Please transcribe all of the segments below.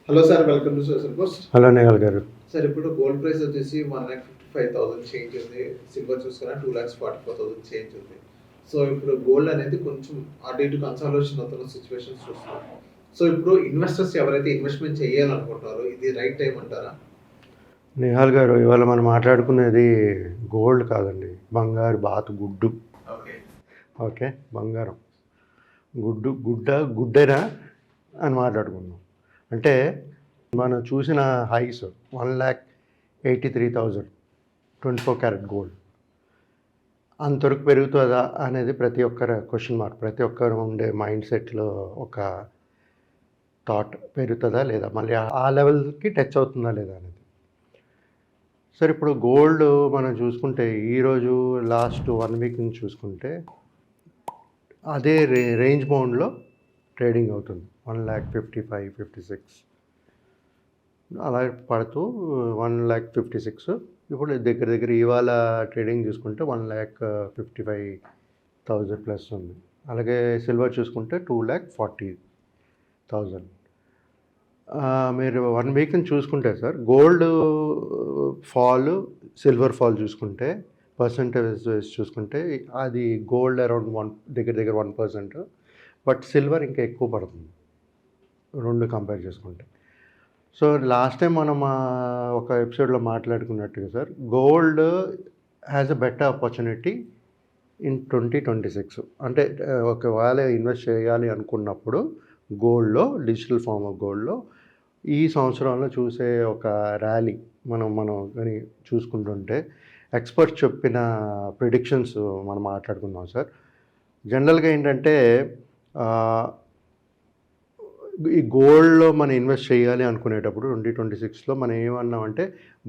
Hello sir, welcome to social post. Hello Nehal గారు. Sir, ఇప్పుడు gold price వచ్చేసి 1,55,000 change ఉంది. సిల్వర్ చూసుకున్నా 2,44,000 చేంజ్ ఉంది. సో ఇప్పుడు గోల్డ్ అనేది కొంచెం అటు ఇటు కన్సాలిడేషన్ అవుతున్న సిచ్యువేషన్స్ చూస్తున్నాం. సో ఇప్పుడు ఇన్వెస్టర్స్ ఎవరైతే ఇన్వెస్ట్మెంట్ చేయాలనుకుంటారో ఇది రైట్ టైం అంటారా? నేహాల్ గారు, ఇవాళ మనం మాట్లాడుకునేది గోల్డ్ కాదండి, బంగారు బాతు గుడ్డు. ఓకే, బంగారం గుడ్డేనా అని మాట్లాడుకున్నాం. అంటే మనం చూసిన హైస్ 1,83,000 24 క్యారెట్ గోల్డ్ అంతవరకు పెరుగుతుందా అనేది ప్రతి ఒక్కరి క్వశ్చన్ మార్క్. ప్రతి ఒక్కరు ఉండే మైండ్ సెట్లో ఒక థాట్, పెరుగుతుందా లేదా, మళ్ళీ ఆ లెవెల్కి టచ్ అవుతుందా లేదా అనేది. సరే, ఇప్పుడు గోల్డ్ మనం చూసుకుంటే ఈరోజు లాస్ట్ 1 వీక్ నుంచి చూసుకుంటే అదే రేంజ్ బౌండ్లో ట్రేడింగ్ అవుతుంది. 1,55,000 56 అలా పడుతూ 1,56,000. ఇప్పుడు దగ్గర ఇవాళ ట్రేడింగ్ చూసుకుంటే 1,55,000 ప్లస్ ఉంది. అలాగే సిల్వర్ చూసుకుంటే 2,40,000. మీరు 1 వీక్ని చూసుకుంటే sir, gold fall, silver fall చూసుకుంటే పర్సంటేజ్ చూసుకుంటే అది గోల్డ్ అరౌండ్ దగ్గర 1%, బట్ సిల్వర్ ఇంకా ఎక్కువ పడుతుంది రెండు కంపేర్ చేసుకుంటే. సో లాస్ట్ టైం మనం ఒక ఎపిసోడ్లో మాట్లాడుకున్నట్టుగా sir, gold has a better opportunity in 2026. అంటే ఒకవేళ ఇన్వెస్ట్ చేయాలి అనుకున్నప్పుడు గోల్డ్లో, డిజిటల్ ఫార్మ్ ఆఫ్ గోల్డ్లో ఈ సంవత్సరంలో చూసే ఒక ర్యాలీ మనం కానీ చూసుకుంటుంటే ఎక్స్పర్ట్స్ చెప్పిన ప్రిడిక్షన్స్ మనం మాట్లాడుకుందాం సార్. జనరల్గా ఏంటంటే ఈ గోల్డ్లో మనం ఇన్వెస్ట్ చేయాలి అనుకునేటప్పుడు 2026లో మనం ఏమన్నామంటే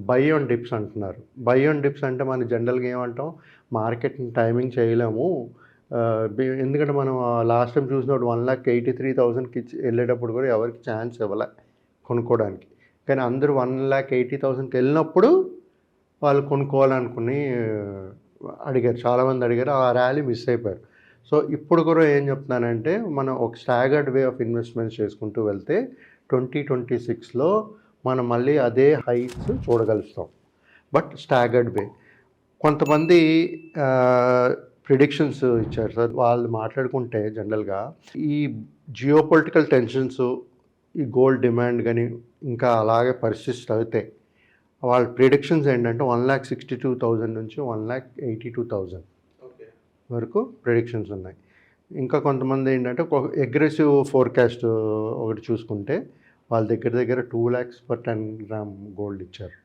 బై ఆన్ డిప్స్ అంటున్నారు. బై ఆన్ డిప్స్ అంటే మనం జనరల్గా ఏమంటాం, మార్కెట్ని టైమింగ్ చేయలేము. ఎందుకంటే మనం లాస్ట్ టైం చూసినప్పుడు 1,83,000కి వెళ్ళేటప్పుడు కూడా ఎవరికి ఛాన్స్ ఇవ్వలే కొనుక్కోవడానికి. కానీ అందరూ 1,80,000కి వెళ్ళినప్పుడు వాళ్ళు కొనుక్కోవాలనుకుని అడిగారు, చాలామంది అడిగారు. ఆ ర్యాలీ మిస్ అయిపోయారు. సో ఇప్పుడు కూడా ఏం చెప్తున్నానంటే, మనం ఒక స్టాగర్డ్ వే ఆఫ్ ఇన్వెస్ట్మెంట్స్ చేసుకుంటూ వెళ్తే 2026లో మనం మళ్ళీ అదే హైట్స్ చూడగలుగుతాం, బట్ స్టాగర్డ్ వే. కొంతమంది ప్రిడిక్షన్స్ ఇచ్చారు సార్. వాళ్ళు మాట్లాడుకుంటే జనరల్గా ఈ జియోపొలిటికల్ టెన్షన్స్, ఈ గోల్డ్ డిమాండ్ కానీ ఇంకా అలాగే పర్సిస్ట్ అయితే వాళ్ళ ప్రిడిక్షన్స్ ఏంటంటే 1,62,000 నుంచి 1,82,000 వరకు ప్రిడిక్షన్స్ ఉన్నాయి. ఇంకా కొంతమంది ఏంటంటే ఒక అగ్రెసివ్ ఫోర్కాస్ట్ ఒకటి చూసుకుంటే వాళ్ళ దగ్గర 2 lakhs per 10 gram గోల్డ్ ఇచ్చారు,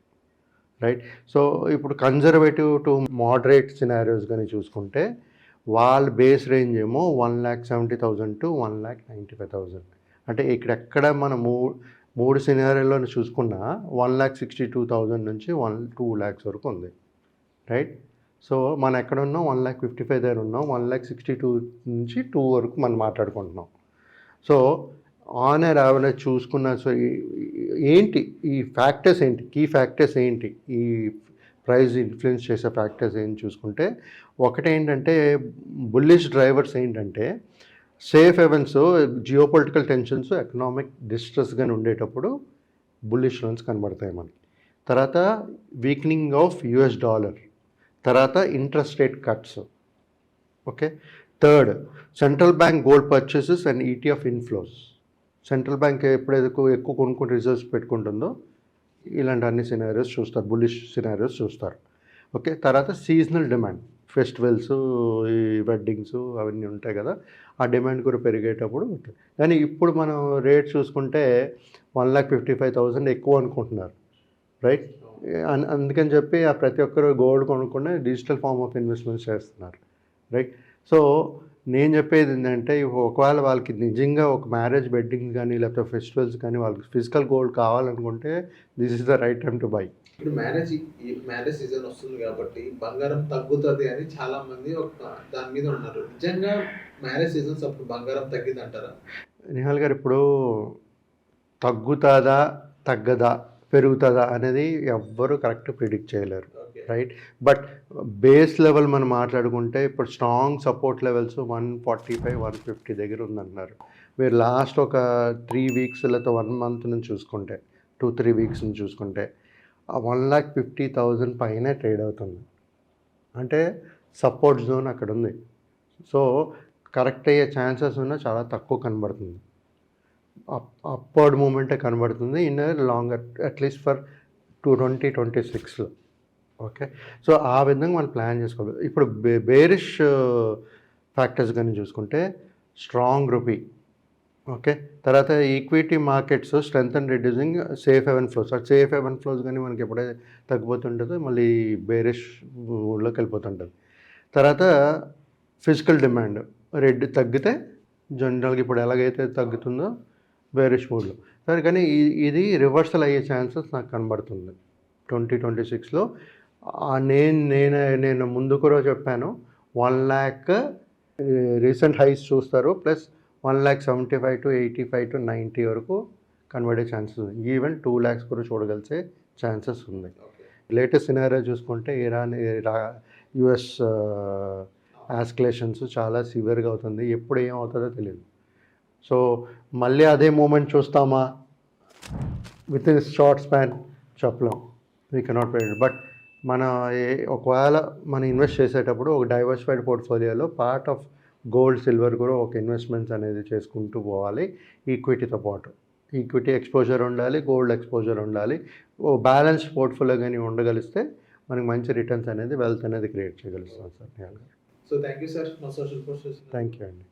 రైట్. సో ఇప్పుడు కన్జర్వేటివ్ టు మోడరేట్ సినారియోస్ కానీ చూసుకుంటే వాళ్ళ బేస్ రేంజ్ ఏమో 1,70,000 to 1,95,000. అంటే ఇక్కడెక్కడ మనం మూడు సినారియోలో చూసుకున్నా 1,62,000 నుంచి 2 lakhs వరకు ఉంది, రైట్. సో మనం ఎక్కడ ఉన్నాం, 1,55,000 దగ్గర ఉన్నాం. 1,62,000 నుంచి 2 వరకు మనం మాట్లాడుకుంటున్నాం. సో ఆన్ ఎ యావరేజ్ చూసుకున్న, సో ఏంటి ఈ ఫ్యాక్టర్స్, ఏంటి కీ ఫ్యాక్టర్స్, ఏంటి ఈ ప్రైస్ ఇన్ఫ్లుయెన్స్ చేసే ఫ్యాక్టర్స్ ఏంటి చూసుకుంటే, ఒకటేంటంటే బుల్లిష్ డ్రైవర్స్ ఏంటంటే safe havens, geopolitical tensions, economic distress కానీ ఉండేటప్పుడు బుల్లిష్ రన్స్ కనబడతాయి మనకి. తర్వాత వీక్నింగ్ ఆఫ్ US డాలర్, తర్వాత interest rate cuts. Okay. Third, central bank gold purchases and ETF inflows. Central bank ఎప్పుడైతే ఎక్కువ కొనుక్కుని రిజర్వ్స్ పెట్టుకుంటుందో ఇలాంటి అన్ని సినారియోస్ చూస్తారు, బుల్లిష్ సినారియోస్ చూస్తారు. ఓకే. తర్వాత సీజనల్ డిమాండ్, ఫెస్టివల్స్, ఈ వెడ్డింగ్స్ అవన్నీ ఉంటాయి కదా, ఆ డిమాండ్ కూడా పెరిగేటప్పుడు ఉంటుంది. కానీ ఇప్పుడు మనం రేట్ చూసుకుంటే 1,55,000 ఎక్కువ అనుకుంటున్నారు, రైట్. అందుకని చెప్పి ఆ ప్రతి ఒక్కరు గోల్డ్ కొనుక్కునే డిజిటల్ ఫార్మ్ ఆఫ్ ఇన్వెస్ట్మెంట్స్ చేస్తున్నారు, రైట్. సో నేను చెప్పేది ఏంటంటే, ఒకవేళ వాళ్ళకి నిజంగా ఒక మ్యారేజ్ వెడ్డింగ్ కానీ లేకపోతే ఫెస్టివల్స్ కానీ వాళ్ళకి ఫిజికల్ గోల్డ్ కావాలనుకుంటే this is the right time to buy. ఇప్పుడు మ్యారేజ్ సీజన్ వస్తుంది కాబట్టి బంగారం తగ్గుతుంది అని చాలా మంది ఒక దాని మీద ఉన్నారు. నిజంగా మ్యారేజ్ సీజన్స్ అప్పుడు బంగారం తగ్గింది అంటారా? నిహాల్ గారు, ఇప్పుడు తగ్గుతుందా తగ్గదా పెరుగుతుందా అనేది ఎవ్వరూ కరెక్ట్ ప్రిడిక్ట్ చేయలేరు. రైట్. బట్ బేస్ లెవెల్ మనం మాట్లాడుకుంటే ఇప్పుడు స్ట్రాంగ్ సపోర్ట్ లెవెల్స్ 145, 150 దగ్గర ఉందంటున్నారు. మీరు లాస్ట్ ఒక 3 వీక్స్ లేకపోతే 1 మంత్ నుంచి చూసుకుంటే 2-3 వీక్స్ నుంచి చూసుకుంటే 1,50,000 పైనే ట్రేడ్ అవుతుంది. అంటే సపోర్ట్ జోన్ అక్కడ ఉంది. సో కరెక్ట్ అయ్యే ఛాన్సెస్ ఉన్న చాలా తక్కువ కనబడుతుంది. అప్వర్డ్ మూమెంటే కనబడుతుంది ఇన్ లాంగర్ అట్లీస్ట్ ఫర్ 2026లో. ఓకే. సో ఆ విధంగా మనం ప్లాన్ చేసుకోవాలి. ఇప్పుడు బేరిష్ ఫ్యాక్టర్స్ కానీ చూసుకుంటే స్ట్రాంగ్ రూపీ, ఓకే, తర్వాత equity markets strength and reducing safe haven flows. ఆ సేఫ్ హెవెన్ ఫ్లోస్ కానీ మనకి ఎప్పుడైతే తగ్గిపోతుంటుందో మళ్ళీ బేరిష్ మూడ్లోకి వెళ్ళిపోతుంటుంది. తర్వాత ఫిజికల్ డిమాండ్ రెడ్ తగ్గితే జనరల్గా ఇప్పుడు ఎలాగైతే తగ్గుతుందో బేరిష్ మూడ్లో. సరే, కానీ ఇది రివర్సల్ అయ్యే ఛాన్సెస్ నాకు కనబడుతుంది 2026లో. నేను ముందు కూడా చెప్పాను 1 lakh రీసెంట్ హైస్ చూస్తారు, ప్లస్ 1,75,000 to 85 to 90 వరకు కనబడే ఛాన్సెస్ ఉంది. ఈవెన్ 2 lakhs కూడా చూడగలిసే ఛాన్సెస్ ఉంది. లేటెస్ట్ సినారియో చూసుకుంటే యుఎస్ యాస్కలేషన్స్ చాలా సివియర్గా అవుతుంది. ఎప్పుడు ఏమవుతుందో తెలియదు. సో మళ్ళీ అదే మూమెంట్ చూస్తామా విత్ ఇన్ షార్ట్ స్పాన్ చెప్పలేం. We cannot predict. బట్ ఒకవేళ మనం ఇన్వెస్ట్ చేసేటప్పుడు ఒక డైవర్సిఫైడ్ పోర్ట్ఫోలియోలో పార్ట్ ఆఫ్ గోల్డ్, సిల్వర్ కూడా ఒక ఇన్వెస్ట్మెంట్స్ అనేది చేసుకుంటూ పోవాలి. ఈక్విటీతో పాటు ఈక్విటీ ఎక్స్పోజర్ ఉండాలి, గోల్డ్ ఎక్స్పోజర్ ఉండాలి. ఓ బ్యాలెన్స్డ్ పోర్ట్ఫోలియో కానీ ఉండగలిస్తే మనకి మంచి రిటర్న్స్ అనేది, వెల్త్ అనేది క్రియేట్ చేయగలుగుతాం sir. So thank you sir మా సోషల్ పోస్ట్. థ్యాంక్ యూ అండి.